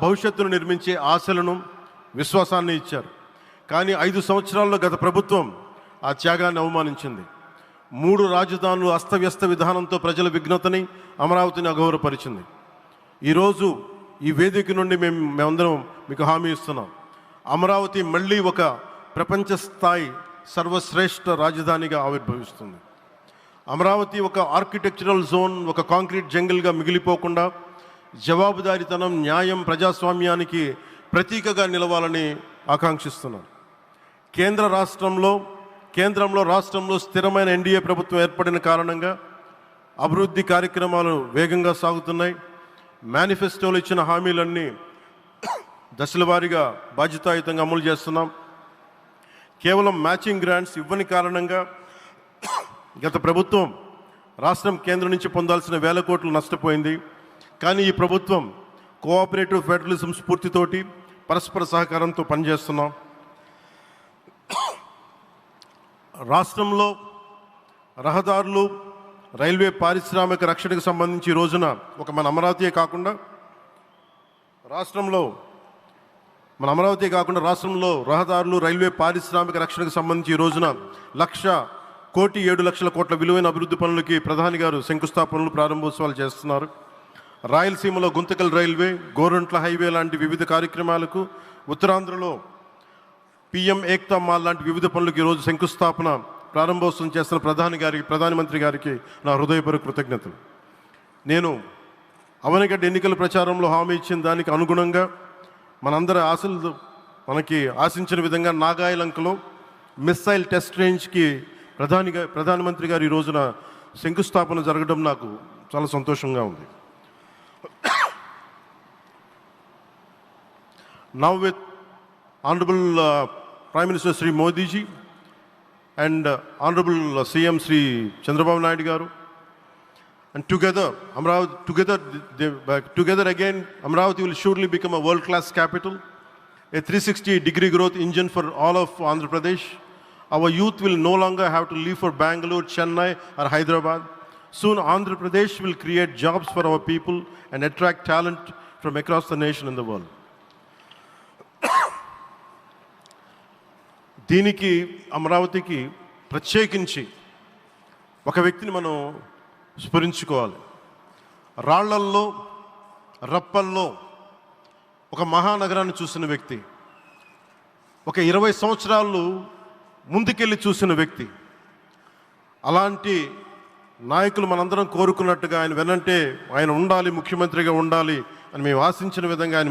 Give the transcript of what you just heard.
భవిష్యత్తును నిర్మించే ఆశలను విశ్వాసాన్ని ఇచ్చారు. కానీ 5 సంవత్సరాల్లో గత ప్రభుత్వం ఆ త్యాగాన్ని అవమానించింది. 3 రాజధానులు అస్తవ్యస్త విధానంతో ప్రజల విఘ్నతని, అమరావతిని అగౌరవపరిచింది. ఈరోజు ఈ వేదిక నుండి మేమందరం మీకు హామీ ఇస్తున్నాం. అమరావతి మళ్ళీ ఒక ప్రపంచ స్థాయి సర్వశ్రేష్ఠ రాజధానిగా ఆవిర్భవిస్తుంది. అమరావతి ఒక ఆర్కిటెక్చరల్ జోన్, ఒక కాంక్రీట్ జంగిల్గా మిగిలిపోకుండా జవాబుదారీతనం, న్యాయం, ప్రజాస్వామ్యానికి ప్రతీకగా నిలవాలని ఆకాంక్షిస్తున్నాను. కేంద్రంలో రాష్ట్రంలో స్థిరమైన ఎన్డీఏ ప్రభుత్వం ఏర్పడిన కారణంగా అభివృద్ధి కార్యక్రమాలు వేగంగా సాగుతున్నాయి. మేనిఫెస్టోలో ఇచ్చిన హామీలన్నీ దశల వారీగా బాధ్యతాయుతంగా అమలు చేస్తున్నాం. కేవలం మ్యాచింగ్ గ్రాంట్స్ ఇవ్వని కారణంగా గత ప్రభుత్వం రాష్ట్రం కేంద్రం నుంచి పొందాల్సిన 1000 కోట్లు నష్టపోయింది. కానీ ఈ ప్రభుత్వం కోఆపరేటివ్ ఫెడరలిజం స్ఫూర్తితోటి పరస్పర సహకారంతో పనిచేస్తున్నాం. రాష్ట్రంలో రహదారులు, రైల్వే, పారిశ్రామిక రక్షణకు సంబంధించి ఈ రోజున మన అమరావతి కాకుండా రాష్ట్రంలో రహదారులు, రైల్వే, పారిశ్రామిక రక్షణకు సంబంధించి ఈ రోజున 1,07,00,000 కోట్ల విలువైన అభివృద్ధి పనులకి ప్రధాని గారు శంకుస్థాపనలు, ప్రారంభోత్సవాలు చేస్తున్నారు. రాయలసీమలో గుంతకల్ రైల్వే, గోరంట్ల హైవే లాంటి వివిధ కార్యక్రమాలకు, ఉత్తరాంధ్రలో పిఎం ఏక్తా మాల్ లాంటి వివిధ పనులకు ఈరోజు శంకుస్థాపన, ప్రారంభోత్సవం చేస్తున్న ప్రధానమంత్రి గారికి నా హృదయపూర్వక కృతజ్ఞతలు. నేను అవనిగడ్డ ఎన్నికల ప్రచారంలో హామీ ఇచ్చిన దానికి అనుగుణంగా మనందరి ఆశలు మనకి ఆశించిన విధంగా నాగాయలంకలో మిస్సైల్ టెస్ట్ రేంజ్కి ప్రధానమంత్రి గారు ఈ రోజున శంకుస్థాపన జరగడం నాకు చాలా సంతోషంగా ఉంది. Now with Honorable Prime Minister Sri Modi ji and Honorable CM Sri Chandrababu Naidu garu, and together again Amravati will surely become a world-class capital, a 360-degree growth engine for all of Andhra Pradesh. Our youth will no longer have to leave for Bangalore, Chennai or Hyderabad. Soon Andhra Pradesh will create jobs for our people and attract talent from across the nation and the world. దీనికి అమరావతికి ప్రత్యేకించి ఒక వ్యక్తిని మనం స్మరించుకోవాలి. రాళ్లల్లో, రప్పల్లో ఒక మహానగరాన్ని చూసిన వ్యక్తి, ఒక 20 సంవత్సరాలు ముందుకెళ్ళి చూసిన వ్యక్తి. అలాంటి నాయకులు మనందరం కోరుకున్నట్టుగా ఆయన వెనంటే ఆయన ఉండాలి, ముఖ్యమంత్రిగా ఉండాలి అని మేము ఆశించిన విధంగా ఆయన